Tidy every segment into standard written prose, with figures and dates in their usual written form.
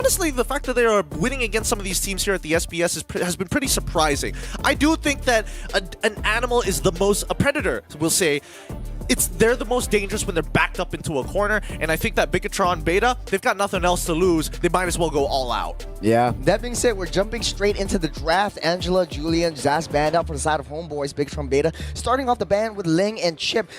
honestly, the fact that they are winning against some of these teams here at the SPS has been pretty surprising. I do think that an animal is a predator, we'll say. They're the most dangerous when they're backed up into a corner, and I think that Bigatron Beta, they've got nothing else to lose. They might as well go all out. Yeah. That being said, we're jumping straight into the draft. Angela, Julian, Zaz banned out for the side of HomeBois, Bigatron Beta. Starting off the ban with Ling and Chip.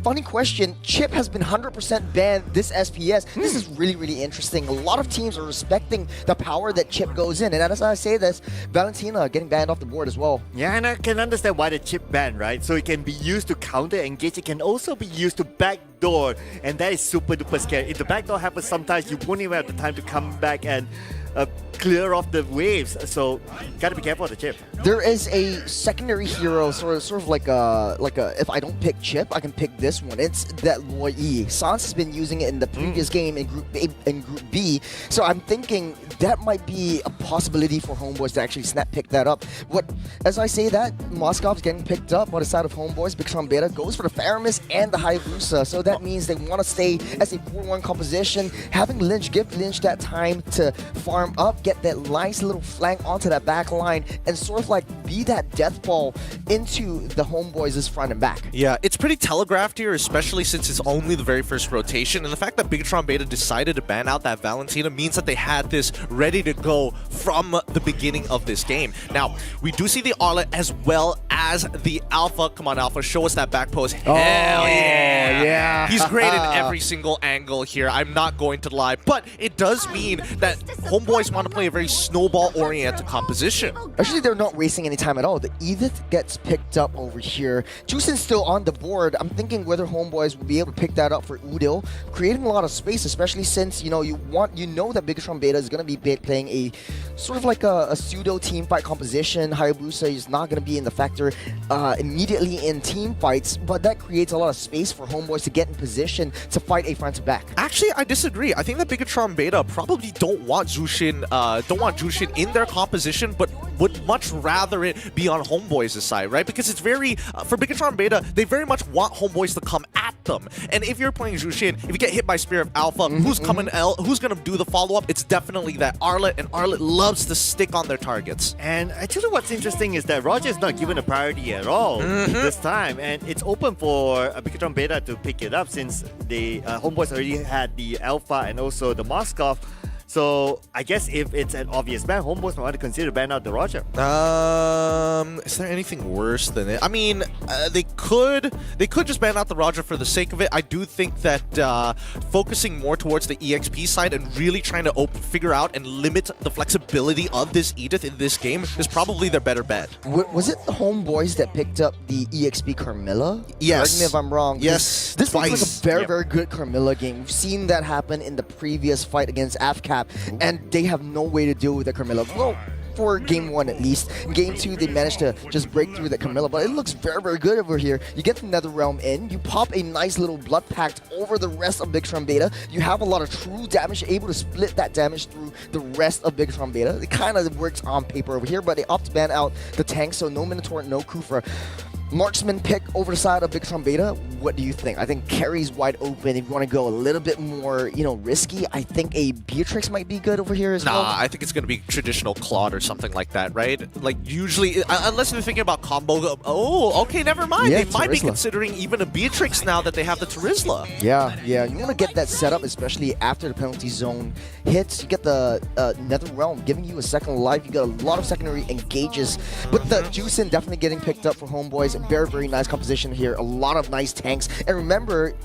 Funny question, Chip has been 100% banned this SPS. This is really, really interesting. A lot of teams are respecting the power that Chip goes in. And as I say this, Valentina getting banned off the board as well. Yeah, and I can understand why the Chip ban, right? So it can be used to counter engage. It can also be used to backdoor, and that is super duper scary. If the backdoor happens, sometimes you won't even have the time to come back and clear off the waves. So gotta be careful of the Chip. There is a secondary hero, sort of like a if I don't pick Chip, I can pick this one. It's that Loi E. Sans has been using it in the previous game in Group B. So I'm thinking that might be a possibility for HomeBois to actually snap pick that up. As I say that, Moscov's getting picked up on the side of HomeBois. Bigatron Beta goes for the Faramis and the Hayabusa. So that means they want to stay as a 4-1 composition. Having Lynch, give Lynch that time to farm up, get that nice little flank onto that back line, and sort of like be that death ball into the HomeBois' front and back. Yeah, it's pretty telegraphed here, especially since it's only the very first rotation, and the fact that Bigatron Beta decided to ban out that Valentina means that they had this ready to go from the beginning of this game. Now, we do see the Arlet as well as the Alpha. Come on, Alpha, show us that back pose. Hell yeah! He's great in every single angle here, I'm not going to lie, but it does mean that HomeBois want to play a very snowball-oriented composition. Actually, they're not wasting any time at all. The Edith gets picked up over here. Jusin's still on the board. I'm thinking whether HomeBois will be able to pick that up for Udil, creating a lot of space, especially since you know that Bigatron Beta is going to be playing a sort of like a pseudo team fight composition. Hayabusa is not going to be in the factor immediately in team fights, but that creates a lot of space for HomeBois to get in position to fight a front to back. Actually, I disagree. I think that Bigatron Beta probably don't want Jushin in their composition, but would much rather it be on HomeBois' side, right? Because it's very, for Bigatron Beta, they very much want HomeBois to come at them. And if you're playing Jushin, if you get hit by Spear of Alpha, who's going to do the follow-up? It's definitely that Arlet, and Arlet loves to stick on their targets. And actually what's interesting is that Roger is not given a priority at all this time, and it's open for Bigatron Beta to pick it up since the HomeBois already had the Alpha and also the Moskov. So I guess if it's an obvious ban, HomeBois might want to consider ban out the Roger. Is there anything worse than it? I mean, they could just ban out the Roger for the sake of it. I do think that focusing more towards the EXP side and really trying to figure out and limit the flexibility of this Edith in this game is probably their better bet. Was it the HomeBois that picked up the EXP Carmilla? Yes. Correct me if I'm wrong. Yes. This looks like a very, very good Carmilla game. We've seen that happen in the previous fight against AFCAP, and they have no way to deal with the Carmilla. Well, for game 1 at least. In game 2, they managed to just break through the Carmilla, but it looks very, very good over here. You get the Netherrealm in, you pop a nice little Blood Pact over the rest of Bigatron Beta. You have a lot of true damage, able to split that damage through the rest of Bigatron Beta. It kind of works on paper over here, but they opt to ban out the tank, so no Minotaur, no Kufra. Marksman pick over the side of Bigatron Beta. What do you think? I think carry's wide open. If you want to go a little bit more, risky, I think a Beatrix might be good over here as well. Nah, I think it's going to be traditional Claude or something like that, right? Like, usually, unless they're thinking about combo. Oh, okay, never mind. Yeah, they might be considering even a Beatrix now that they have the Terizla. Yeah. You want to get that set up, especially after the penalty zone hits. You get the Netherrealm giving you a second life. You got a lot of secondary engages. But the Juicin definitely getting picked up for HomeBois. Very, very nice composition here. A lot of nice tanks. And remember,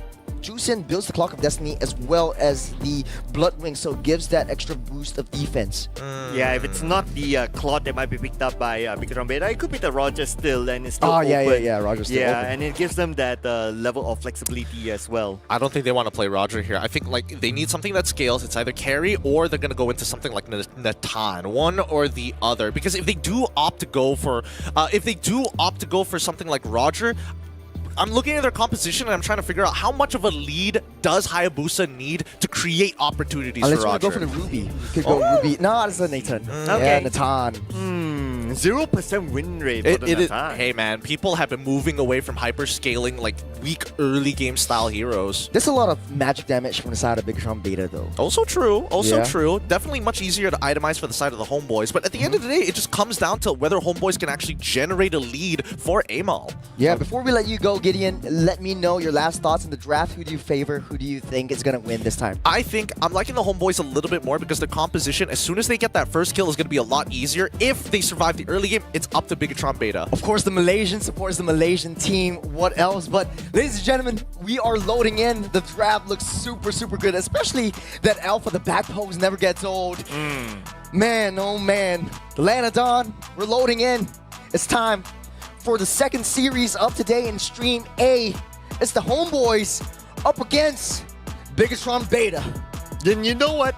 Juicin builds the Clock of Destiny as well as the Bloodwing, so it gives that extra boost of defense. Yeah, if it's not the Claude that might be picked up by Bigatron Beta, it could be the Roger still, and it's still open. Yeah, Roger still open. Yeah, and it gives them that level of flexibility as well. I don't think they want to play Roger here. I think like they need something that scales. It's either carry or they're going to go into something like Natan, one or the other. Because if they do opt to go for something like Roger, I'm looking at their composition and I'm trying to figure out how much of a lead does Hayabusa need to create opportunities for Roger. Unless you want to go for the Ruby. You could go Ruby. No, it's the Nathan. Okay. Yeah, Natan. 0% win rate for the Natan. Hey man, people have been moving away from hyper scaling like weak early game style heroes. There's a lot of magic damage from the side of Bigatron Beta, though. Also true. Also Yeah. true. Definitely much easier to itemize for the side of the HomeBois. But at the end of the day, it just comes down to whether HomeBois can actually generate a lead for Amal. Yeah, before we let you go, Gideon, let me know your last thoughts on the draft. Who do you favor? Who do you think is going to win this time? I think I'm liking the HomeBois a little bit more because the composition, as soon as they get that first kill, is going to be a lot easier. If they survive the early game, it's up to Bigatron Beta. Of course, the Malaysian supports the Malaysian team. What else? But, ladies and gentlemen, we are loading in. The draft looks super, super good, especially that alpha, the back pose never gets old. Man, oh man. The Lanadon, we're loading in. It's time for the second series of today in Stream A. It's the HomeBois up against Bigatron Beta. Then you know what?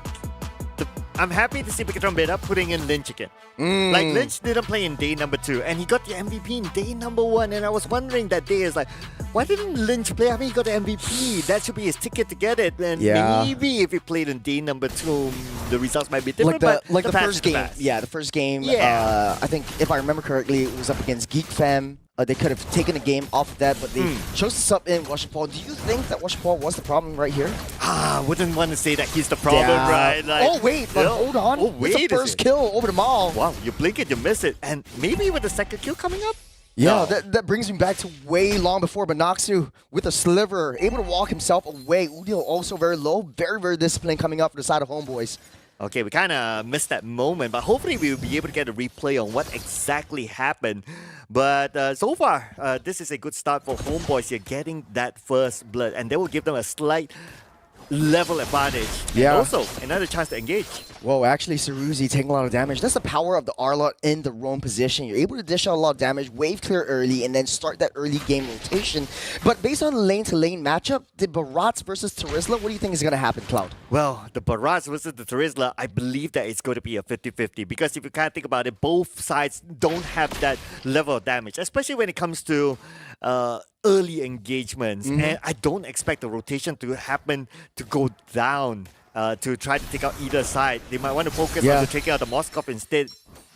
I'm happy to see Bigatron Beta putting in Lynch again. Like, Lynch didn't play in day number 2, and he got the MVP in day number 1, and I was wondering that day, is like, why didn't Lynch play? I mean, he got the MVP. That should be his ticket to get it. And Yeah. maybe if he played in day number 2, the results might be different. Like but the first game. Yeah, the first game. Yeah. I think, if I remember correctly, it was up against Geek Fam. They could have taken a game off of that, but they chose to sub in Washapal. Do you think that Washapal was the problem right here? Wouldn't want to say that he's the problem, Yeah. right? Like, Oh, wait, but hold on. Oh, wait It's the a first second. kill over the mall. Wow, you blink it, you miss it. And maybe with the second kill coming up? Yeah, No. that brings me back to way long before, but Noxu with a sliver, able to walk himself away. Udil also very low, very, very disciplined coming up from the side of HomeBois. Okay, we kind of missed that moment, but hopefully we'll be able to get a replay on what exactly happened. But so far, this is a good start for HomeBois here, getting that first blood, and that will give them a slight level advantage. Yeah. And also, another chance to engage. Whoa, actually, Saruzi taking a lot of damage. That's the power of the Arlot in the roam position. You're able to dish out a lot of damage, wave clear early, and then start that early game rotation. But based on the lane-to-lane matchup, the Barats versus Terizla, what do you think is going to happen, Cloud? Well, the Barrage versus the Terizla, I believe that it's going to be a 50-50 because if you kind of think about it, both sides don't have that level of damage, especially when it comes to early engagements. And I don't expect the rotation to happen to go down to try to take out either side. They might want to focus on taking out the Moskov instead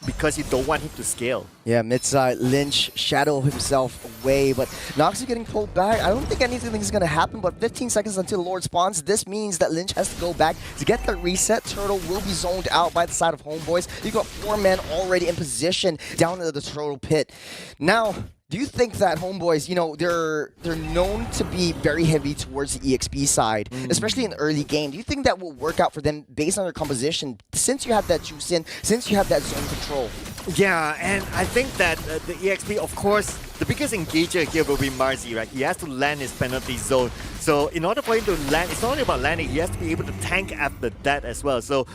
because you don't want him to scale. Yeah, mid-side, Lynch shadow himself away, but Noxu getting pulled back. I don't think anything is going to happen, but 15 seconds until the Lord spawns. This means that Lynch has to go back to get the reset. Turtle will be zoned out by the side of HomeBois. You got 4 men already in position down in the Turtle pit. Now, do you think that HomeBois, you know, they're known to be very heavy towards the EXP side, especially in the early game? Do you think that will work out for them based on their composition, since you have that juice in, since you have that zone control? Yeah, and I think that the EXP, of course, the biggest engager here will be Marzi, right? He has to land his penalty zone. So in order for him to land, it's not only about landing, he has to be able to tank after that as well. So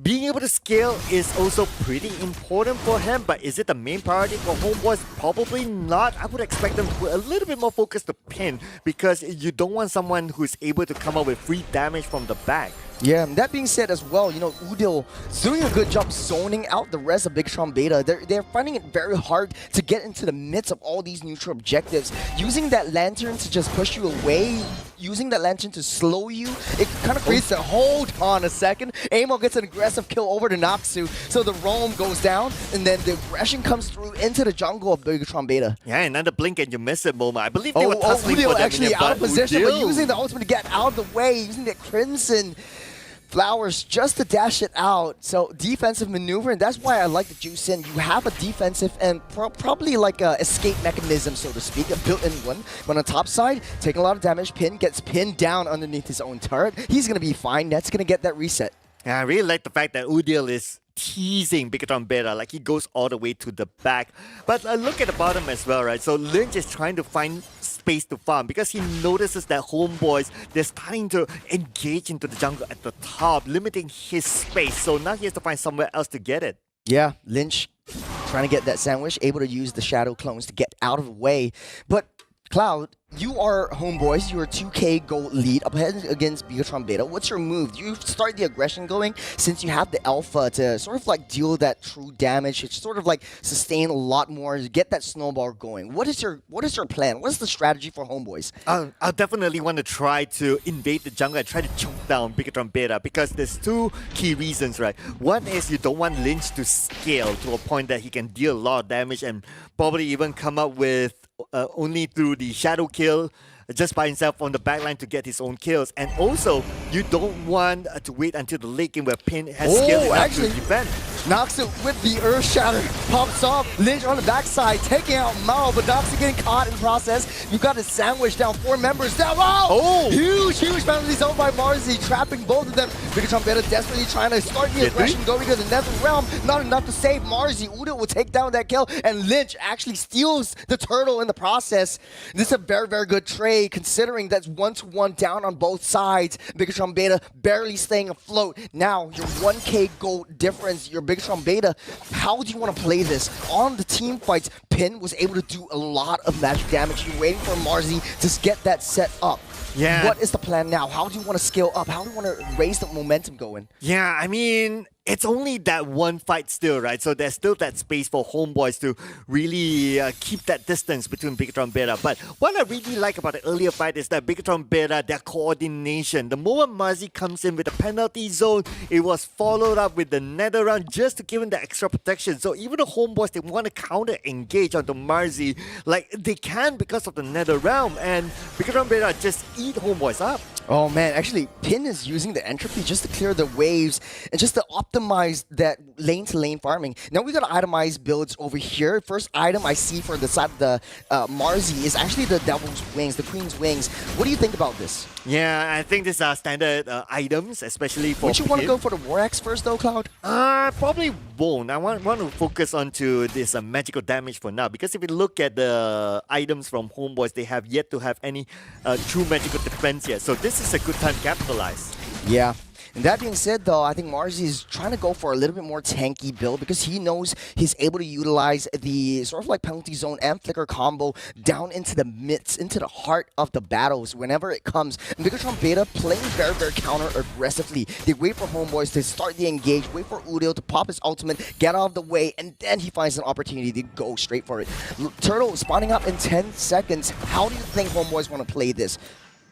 being able to scale is also pretty important for him, but is it the main priority for HomeBois? Probably not. I would expect them to put a little bit more focus to pin because you don't want someone who's able to come up with free damage from the back. Yeah, that being said as well, you know, Udil is doing a good job zoning out the rest of Bigatron Beta. They're finding it very hard to get into the midst of all these neutral objectives. Using that lantern to just push you away, using that lantern to slow you, it kind of creates a hold on a second. Amo gets an aggressive kill over to Noxu, so the roam goes down, and then the aggression comes through into the jungle of Bigatron Beta. Yeah, another blink and you miss it moment. I believe they were tussling for Udil that actually minute, out of but position, but Udil- using the ultimate to get out of the way, using that Crimson Flowers just to dash it out. So defensive maneuver, and that's why I like the juice in. You have a defensive and probably like a escape mechanism, so to speak, a built-in one. But on the top side, taking a lot of damage, Pin gets pinned down underneath his own turret. He's going to be fine. That's going to get that reset. Yeah, I really like the fact that Udil is teasing Bigatron Beta, like he goes all the way to the back. But look at the bottom as well, right? So Lynch is trying to find space to farm because he notices that HomeBois, they're starting to engage into the jungle at the top, limiting his space. So now he has to find somewhere else to get it. Yeah, Lynch trying to get that sandwich, able to use the shadow clones to get out of the way. But Cloud, you are HomeBois. You are 2K gold lead up ahead against Bigatron Beta. What's your move? Do you start the aggression going since you have the alpha to sort of like deal that true damage? It's sort of like sustain a lot more to get that snowball going. What is your plan? What is the strategy for HomeBois? I'll definitely want to try to invade the jungle and try to choke down Bigatron Beta because there's 2 key reasons, right? One is you don't want Lynch to scale to a point that he can deal a lot of damage and probably even come up with only through the shadow kill just by himself on the backline to get his own kills. And also, you don't want to wait until the late game where Pin has skill enough to defend. Noxu with the Earth Shatter pops off. Lynch on the backside taking out Mao, but Noxu getting caught in the process. You got a sandwich down, 4 members down. Oh! Huge penalty zone by Marzi, trapping both of them. Bigatron Beta desperately trying to start the aggression going to the Nether Realm. Not enough to save Marzi. Udo will take down that kill, and Lynch actually steals the turtle in the process. This is a very, very good trade considering that's 1-to-1 down on both sides. Bigatron Beta barely staying afloat. Now, your 1k gold difference, your Bigatron Beta, how do you want to play this? On the team fights, Pin was able to do a lot of magic damage. You're waiting for Marzi to get that set up. Yeah. What is the plan now? How do you want to scale up? How do you want to raise the momentum going? Yeah, I mean, it's only that one fight still, right? So there's still that space for HomeBois to really keep that distance between Bigatron Beta. But what I really like about the earlier fight is that Bigatron Beta, their coordination. The moment Marzi comes in with a penalty zone, it was followed up with the nether round just to give him the extra protection. So even the HomeBois, they want to counter-engage onto Marzi like they can because of the nether realm. And Bigatron Beta just eat HomeBois up. Oh man, actually, Pin is using the entropy just to clear the waves and just to optimize that lane-to-lane farming. Now we got itemized builds over here. First item I see for the side of the Marzi is actually the Devil's Wings, the Queen's Wings. What do you think about this? Yeah, I think these are standard items, especially for Would you want to go for the War Axe first though, Cloud? Probably won't. I want to focus onto this magical damage for now, because if you look at the items from HomeBois, they have yet to have any true magical defense yet. So this is a good time to capitalize. Yeah. And that being said, though, I think Marzi is trying to go for a little bit more tanky build because he knows he's able to utilize the sort of like penalty zone and flicker combo down into the midst, into the heart of the battles whenever it comes. And Bigatron Beta playing very, very counter-aggressively. They wait for HomeBois to start the engage, wait for Udo to pop his ultimate, get out of the way, and then he finds an opportunity to go straight for it. Turtle spawning up in 10 seconds. How do you think HomeBois want to play this?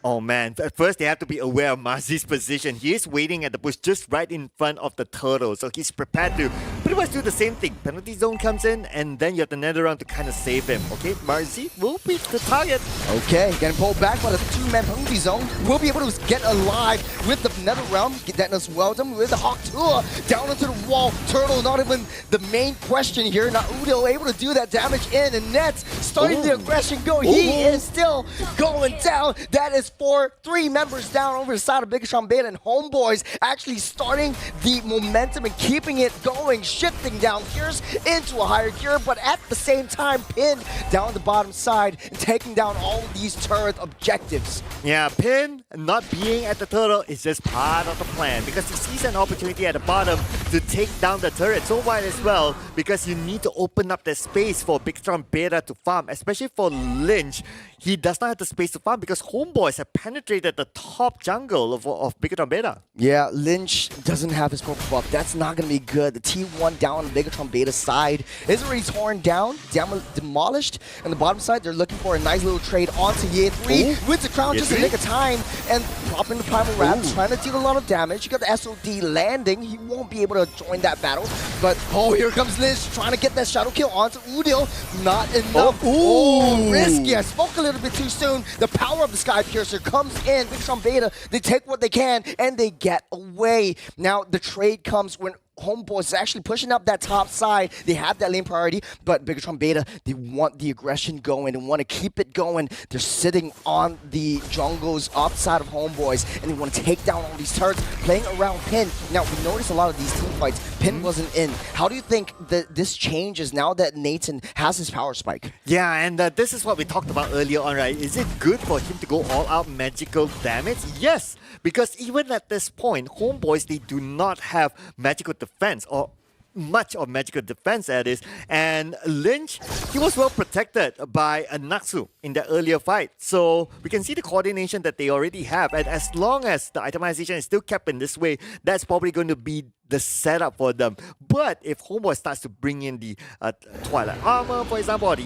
Oh man, at first they have to be aware of Marzi's position. He is waiting at the bush just right in front of the turtle, so he's prepared to pretty much do the same thing. Penalty zone comes in, and then you have the nether round to kind of save him. Okay, Marzi will be the target. Okay, getting pulled back by the 2-man penalty zone. We'll be able to get alive with the nether realm. Get that as well done with the Hawk Tour down into the wall. Turtle not even the main question here. Now Udo able to do that damage in, and Nets starting the aggression go. He is still going down. That is 3 members down over the side of Bigatron Beta, and HomeBois actually starting the momentum and keeping it going, shifting down gears into a higher gear, but at the same time Pin down the bottom side and taking down all of these turret objectives. Yeah, Pin not being at the turtle is just part of the plan because he sees an opportunity at the bottom to take down the turret so wide as well, because you need to open up the space for Bigatron Beta to farm, especially for Lynch. He does not have the space to farm because HomeBois have penetrated the top jungle of Bigatron Beta. Yeah, Lynch doesn't have his purple buff. That's not going to be good. The T1 down on the Bigatron Beta side is already torn down, demolished. On the bottom side, they're looking for a nice little trade onto Year 3 with the crown just in the nick of time and popping the Primal Wrap, trying to deal a lot of damage. You got the SOD landing. He won't be able to join that battle. But, here comes Lynch trying to get that shadow kill onto Udil. Not enough. Risky. I spoke a little bit too soon. The power of the Sky Piercer comes in. Bigatron Beta, they take what they can and they get away. Now the trade comes when HomeBois is actually pushing up that top side. They have that lane priority, but Bigatron Beta, they want the aggression going and want to keep it going. They're sitting on the jungles outside of HomeBois, and they want to take down all these turrets, playing around Pin. Now, we noticed a lot of these team fights, Pin wasn't in. How do you think that this changes now that Nathan has his power spike? Yeah, and this is what we talked about earlier on, right? Is it good for him to go all out magical damage? Yes, because even at this point, HomeBois, they do not have magical defense, or much of magical defense that is, and Lynch, he was well protected by a Naxu in the earlier fight. So we can see the coordination that they already have, and as long as the itemization is still kept in this way, that's probably going to be the setup for them. But if HomeBois starts to bring in the Twilight Armor, for example, or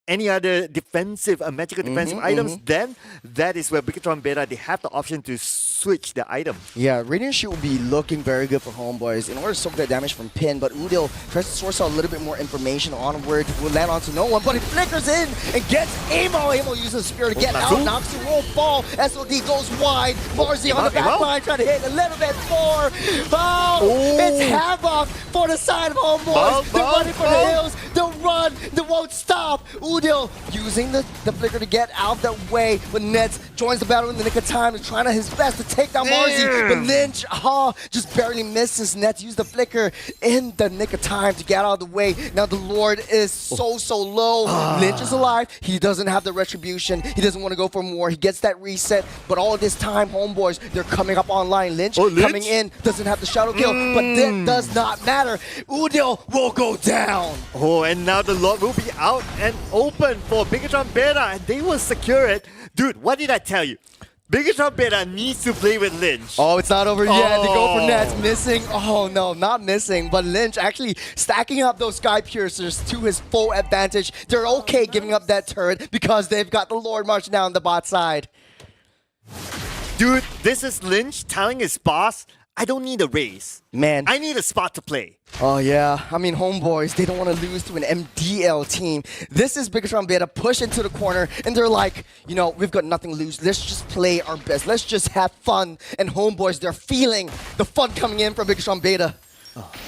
any other defensive, magical defensive items, then that is where Bigatron Beta, they have the option to switch the item. Yeah, Radiant Shield will be looking very good for HomeBois in order to soak that damage from Pin, but Udil tries to source out a little bit more information onward, will land onto no one, but he flickers in and gets Amo. Amo uses the spear to get out, Noxu won't fall, SOD goes wide, Marzi on the back line trying to hit a little bit more. It's Havoc for the side of HomeBois. They're running for the hills, they'll run, they won't stop. Udil using the flicker to get out of that way, but Nets joins the battle in the nick of time, is trying his best to take down Marzi, but Lynch just barely misses. Nets use the flicker in the nick of time to get out of the way. Now the Lord is so low. Lynch is alive. He doesn't have the retribution. He doesn't want to go for more. He gets that reset, but all this time, HomeBois, they're coming up online. Lynch coming in, doesn't have the shadow kill, but that does not matter. Udil will go down. And now the Lord will be out and open for Bigatron Beta, and they will secure it. Dude, what did I tell you? Bigatron Beta needs to play with Lynch. It's not over yet. They go for Nets, missing. No, not missing, but Lynch actually stacking up those Sky Piercers to his full advantage. They're okay giving up that turret because they've got the Lord marching down the bot side. Dude, this is Lynch telling his boss, I don't need a race. Man. I need a spot to play. Yeah. I mean, HomeBois, they don't want to lose to an MDL team. This is Bigatron Beta push into the corner, and they're like, we've got nothing to lose. Let's just play our best. Let's just have fun. And HomeBois, they're feeling the fun coming in from Bigatron Beta.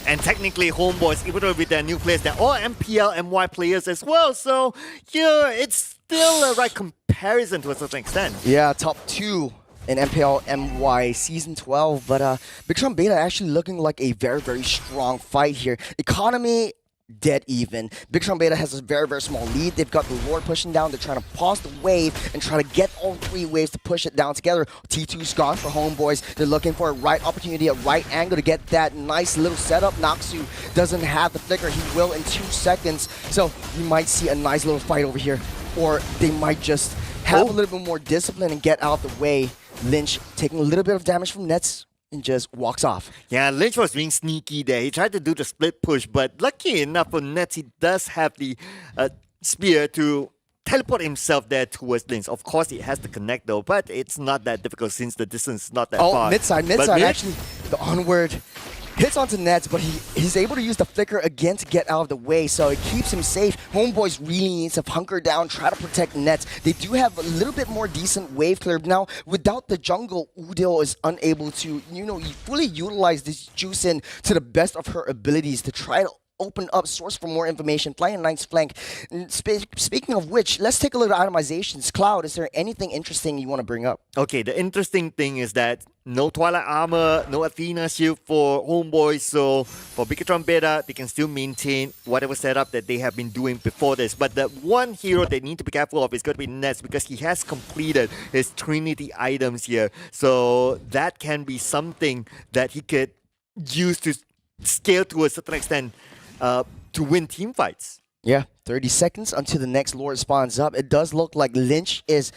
And technically, HomeBois, even though with their new players, they're all MPL, MY players as well. So, it's still a right comparison to a certain extent. Yeah, top 2 in MPL MY Season 12, but Bigatron Beta actually looking like a very strong fight here. Economy dead even. Bigatron Beta has a very small lead. They've got the Lord pushing down. They're trying to pause the wave and try to get all 3 waves to push it down together. T2's gone for HomeBois. They're looking for a right opportunity, a right angle to get that nice little setup. Noxu doesn't have the flicker. He will in 2 seconds. So we might see a nice little fight over here, or they might just have a little bit more discipline and get out of the way. Lynch taking a little bit of damage from Nets and just walks off. Yeah, Lynch was being sneaky there. He tried to do the split push, but lucky enough for Nets, he does have the spear to teleport himself there towards Lynch. Of course, it has to connect though, but it's not that difficult since the distance is not that far. Mid-side, actually, the onward hits onto Nets, but he's able to use the flicker again to get out of the way, so it keeps him safe. HomeBois really needs to hunker down, try to protect Nets. They do have a little bit more decent wave clear. Now, without the jungle, Udil is unable to, fully utilize this Juicin to the best of her abilities to try to open up source for more information, flying a nice flank. Speaking of which, let's take a look at itemizations. Cloud, is there anything interesting you want to bring up? Okay, the interesting thing is that no Twilight Armor, no Athena Shield for HomeBois, so for Bigatron Beta, they can still maintain whatever setup that they have been doing before this. But the one hero they need to be careful of is going to be Nets, because he has completed his Trinity items here. So that can be something that he could use to scale to a certain extent to win team fights. Yeah, 30 seconds until the next Lord spawns up. It does look like Lynch is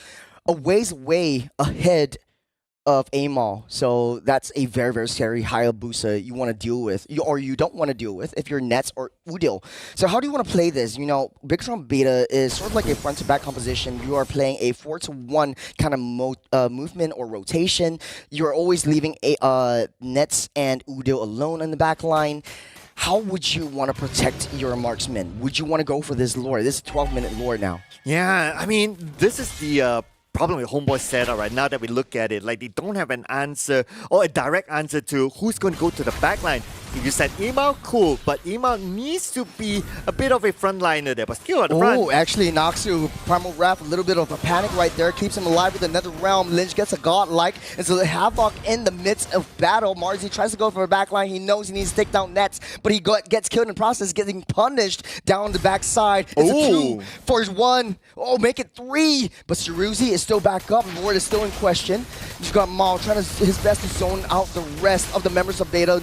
a ways way ahead of Amal, so that's a very scary Hayabusa you want to deal with, or you don't want to deal with if you're Nets or Udil. So how do you want to play this? Bigatron Beta is sort of like a front-to-back composition. You are playing a 4-to-1 kind of movement or rotation. You're always leaving Nets and Udil alone in the back line. How would you want to protect your marksman? Would you want to go for this lore? This is a 12-minute lore now. Yeah, I mean, this is the problem with HomeBois setup right now that we look at it. Like, they don't have an answer or a direct answer to who's going to go to the backline. If you said Email, cool, but Email needs to be a bit of a frontliner there, but still at the front. Oh, actually, Noxu, Primal Wrath, a little bit of a panic right there, keeps him alive with another realm. Lynch gets a godlike, and so the Havoc in the midst of battle. Marzi tries to go for a backline. He knows he needs to take down Nets, but he gets killed in the process, getting punished down the backside. It's a 2 for 1. Oh, make it 3, but Saruzi is still back up. Lord is still in question. You've got Mal trying his best to zone out the rest of the members of Beta.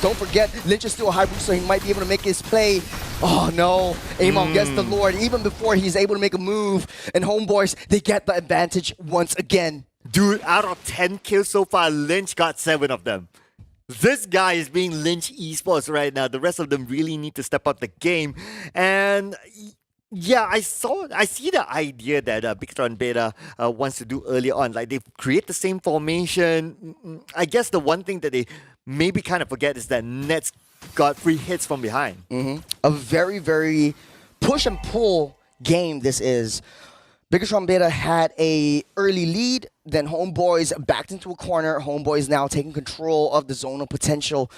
Don't forget, Lynch is still a high boost, so he might be able to make his play. Oh no, Amon gets the Lord even before he's able to make a move. And HomeBois, they get the advantage once again. Dude, out of 10 kills so far, Lynch got 7 of them. This guy is being Lynch Esports right now. The rest of them really need to step up the game. And Yeah, I see the idea that Bigatron Beta wants to do early on. Like they create the same formation. I guess the one thing that they maybe kind of forget is that Nets got free hits from behind. A very, very push and pull game this is. Bigatron Beta had a early lead, then HomeBois backed into a corner. HomeBois now taking control of the zonal potential.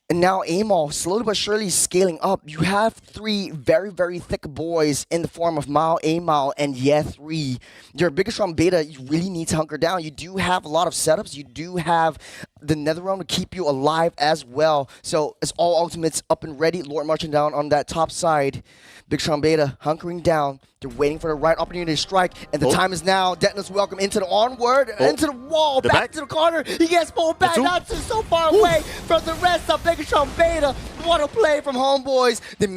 And now Amal slowly but surely scaling up. You have three very, very thick boys in the form of Mao, Amal, and Yeah3. Your Bigatron Beta, you really need to hunker down. You do have a lot of setups. You do have the Netherrealm to keep you alive as well. So it's all ultimates up and ready. Lord marching down on that top side. Bigatron Beta hunkering down. They're waiting for the right opportunity to strike, and the time is now. Detna's welcome into the onward, into the wall, back to the corner. He gets pulled back, not too so far away from the rest of Bigatron Beta. What a play from HomeBois. They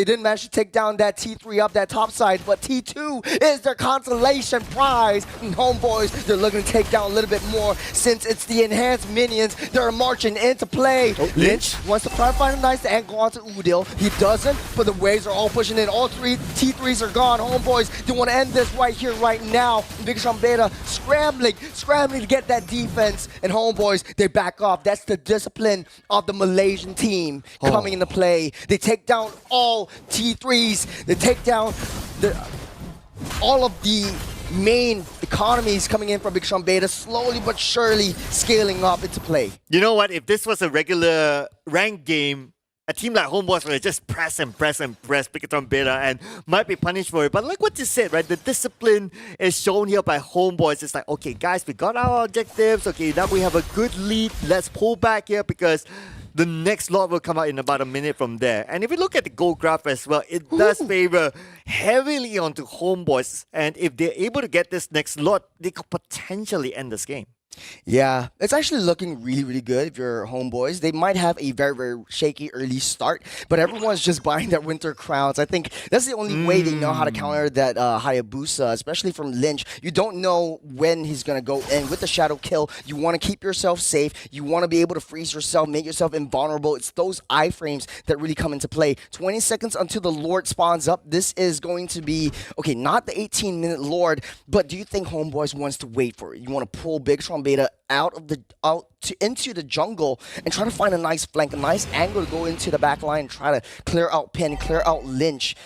didn't manage to take down that T3 up that top side, but T2 is their consolation prize. And HomeBois, they're looking to take down a little bit more since it's the enhanced minions. They're marching into play. Lynch wants to try to find a nice angle onto Udil. He doesn't, but the waves are all pushing in. All three T3s are gone. HomeBois, they want to end this right here, right now. Bigatron Beta scrambling to get that defense. And HomeBois, they back off. That's the discipline of the Malaysian team coming into play. They take down all T3s. They take down all of the main economies coming in from Bigatron Beta, slowly but surely scaling up into play. You know what? If this was a regular ranked game, a team like HomeBois would just press Bigatron Beta and might be punished for it. But like what you said, right? The discipline is shown here by HomeBois. It's like, okay, guys, we got our objectives. Okay, now we have a good lead. Let's pull back here because the next lot will come out in about a minute from there. And if you look at the goal graph as well, it does favor heavily onto HomeBois. And if they're able to get this next lot, they could potentially end this game. Yeah, it's actually looking really, really good if you're HomeBois. They might have a very, very shaky early start, but everyone's just buying their winter crowns. I think that's the only way they know how to counter that Hayabusa, especially from Lynch. You don't know when he's going to go in with the shadow kill. You want to keep yourself safe. You want to be able to freeze yourself, make yourself invulnerable. It's those iframes that really come into play. 20 seconds until the Lord spawns up. This is going to be, okay, not the 18-minute Lord, but do you think HomeBois wants to wait for it? You want to pull Bigatron Beta into the jungle and try to find a nice flank, a nice angle to go into the back line and try to clear out Pin, clear out Lynch.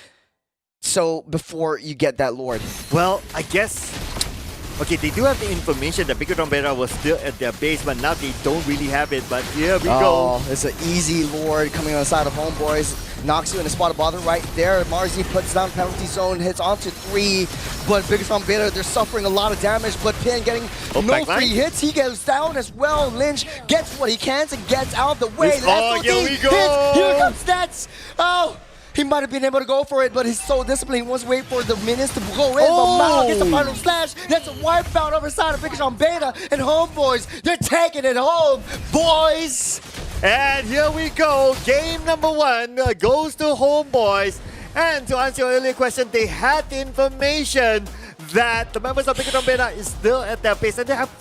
So before you get that Lord. Well, I guess, okay, they do have the information that Bigatron Beta was still at their base, but now they don't really have it. But here we go. It's an easy Lord coming on the side of HomeBois. Knocks you in the spot of bother right there. Marzi puts down penalty zone, hits onto 3. But Bigatron Beta, they're suffering a lot of damage. But Pin getting no free hits. He goes down as well. Lynch gets what he can and gets out of the way. Here we go. Here comes Nets. Oh. He might have been able to go for it, but he's so disciplined. He wants to wait for the minions to go in. But Mao gets the final slash. That's a wipeout over side of Bigatron Beta. And HomeBois, they're taking it home, boys. And here we go. Game number 1 goes to HomeBois. And to answer your earlier question, they had the information that the members of Bigatron Beta is still at their base and they have